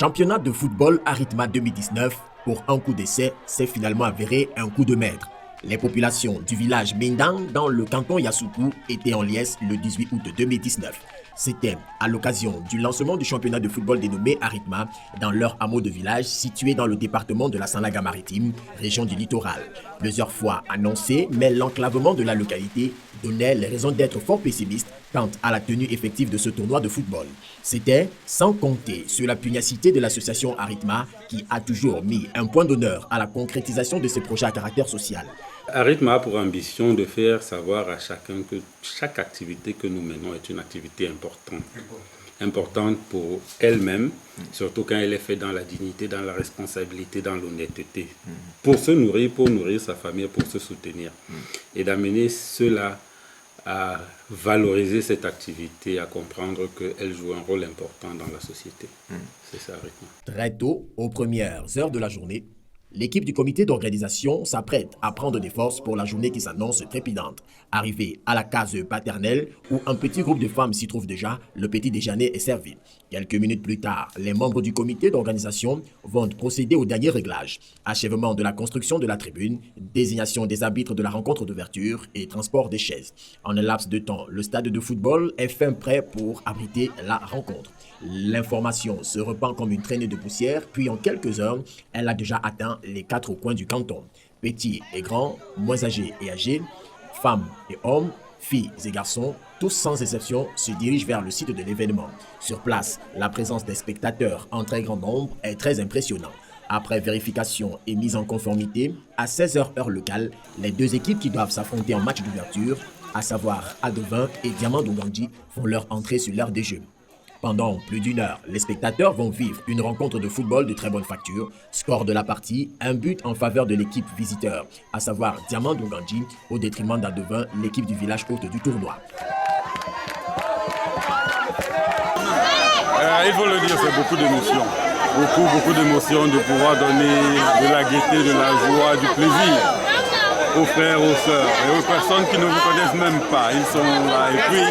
Championnat de football Aritma 2019, pour un coup d'essai, s'est finalement avéré un coup de maître. Les populations du village Mindang dans le canton Yasoukou étaient en liesse le 18 août 2019. C'était à l'occasion du lancement du championnat de football dénommé Aritma dans leur hameau de village situé dans le département de la Sandaga-Maritime, région du littoral. Plusieurs fois annoncé, mais l'enclavement de la localité donnait les raisons d'être fort pessimiste quant à la tenue effective de ce tournoi de football. C'était sans compter sur la pugnacité de l'association Aritma qui a toujours mis un point d'honneur à la concrétisation de ses projets à caractère social. Aritma a pour ambition de faire savoir à chacun que chaque activité que nous menons est une activité importante pour elle-même, surtout quand elle est faite dans la dignité, dans la responsabilité, dans l'honnêteté, pour se nourrir, pour nourrir sa famille, pour se soutenir. Et d'amener cela à valoriser cette activité, à comprendre qu'elle joue un rôle important dans la société. C'est ça, Aritma. Très tôt, aux premières heures de la journée, l'équipe du comité d'organisation s'apprête à prendre des forces pour la journée qui s'annonce trépidante. Arrivé à la case paternelle, où un petit groupe de femmes s'y trouve déjà, le petit déjeuner est servi. Quelques minutes plus tard, les membres du comité d'organisation vont procéder au dernier réglage. Achèvement de la construction de la tribune, désignation des arbitres de la rencontre d'ouverture et transport des chaises. En un laps de temps, le stade de football est fin prêt pour abriter la rencontre. L'information se répand comme une traînée de poussière, puis en quelques heures, elle a déjà atteint les 4 coins du canton. Petits et grands, moins âgés et âgés, femmes et hommes, filles et garçons, tous sans exception se dirigent vers le site de l'événement. Sur place, la présence des spectateurs en très grand nombre est très impressionnante. Après vérification et mise en conformité, à 16h heure locale, les deux équipes qui doivent s'affronter en match d'ouverture, à savoir Adovin et Diamant d'Ougandji, font leur entrée sur l'aire des jeux. Pendant plus d'une heure, les spectateurs vont vivre une rencontre de football de très bonne facture. Score de la partie, un but en faveur de l'équipe visiteur, à savoir Diamant d'Ougandji, au détriment d'Adovin, l'équipe du village hôte du tournoi. Il faut le dire, c'est beaucoup d'émotions. Beaucoup d'émotions de pouvoir donner de la gaieté, de la joie, du plaisir aux frères, aux sœurs et aux personnes qui ne vous connaissent même pas. Ils sont là. Et puis,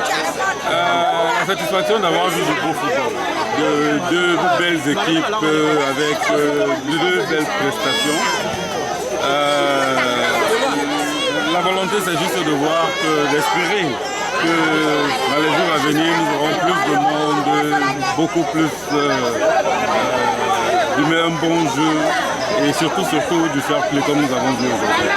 la satisfaction d'avoir vu du beau football, de deux belles équipes avec deux belles prestations. La volonté, c'est juste de voir, d'espérer que dans les jours à venir, nous aurons plus de monde, beaucoup plus un bon jeu et surtout du fair play comme nous avons vu aujourd'hui.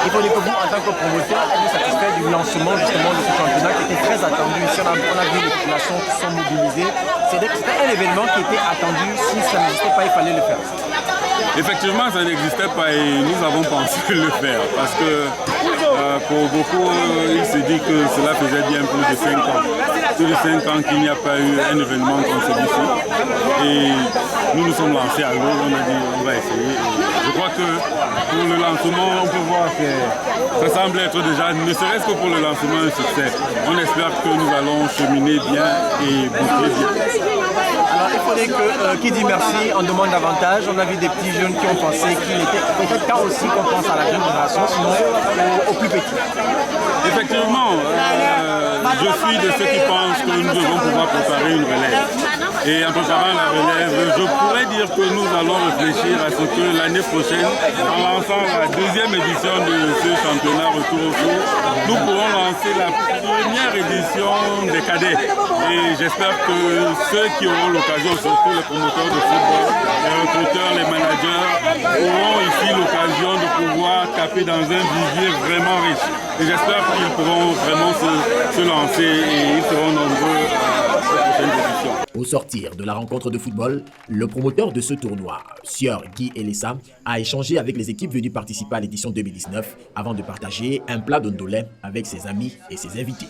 Il faut dire que vous, en tant que promoteur, êtes satisfait du lancement justement de ce championnat qui était très attendu. Ici, on a vu les populations qui sont mobilisées. C'était un événement qui était attendu. Si ça n'existait pas, il fallait le faire. Effectivement, ça n'existait pas et nous avons pensé le faire parce que pour beaucoup, il se dit que cela faisait bien plus de 5 ans. Plus de 5 ans qu'il n'y a pas eu un événement comme celui-ci. Et nous nous sommes lancés à l'eau, on a dit on va essayer. Et je crois que pour le lancement, on peut voir que ça semble être déjà, ne serait-ce que pour le lancement, un succès. On espère que nous allons cheminer bien et boucler bien. Alors il faudrait que qui dit merci en demande davantage. On a vu des petits jeunes qui ont pensé qu'il était peut-être temps aussi qu'on pense à la jeune génération, sinon aux plus petits. Effectivement, je suis de ceux qui pensent que nous devons pouvoir préparer une relève. Et en préparant la relève, je pourrais dire que nous allons réfléchir à ce que l'année prochaine, en lançant la deuxième édition de ce championnat Retour au Foot, nous pourrons lancer la première édition des cadets. Et j'espère que ceux qui auront l'occasion, surtout les promoteurs de football, les recruteurs, les managers, auront ici l'occasion de pouvoir taper dans un vivier vraiment riche. Et j'espère qu'ils pourront vraiment se lancer et ils seront nombreux à la prochaine édition. Au sortir de la rencontre de football, le promoteur de ce tournoi, Sieur Guy Elessa, a échangé avec les équipes venues participer à l'édition 2019 avant de partager un plat d'ondolé avec ses amis et ses invités.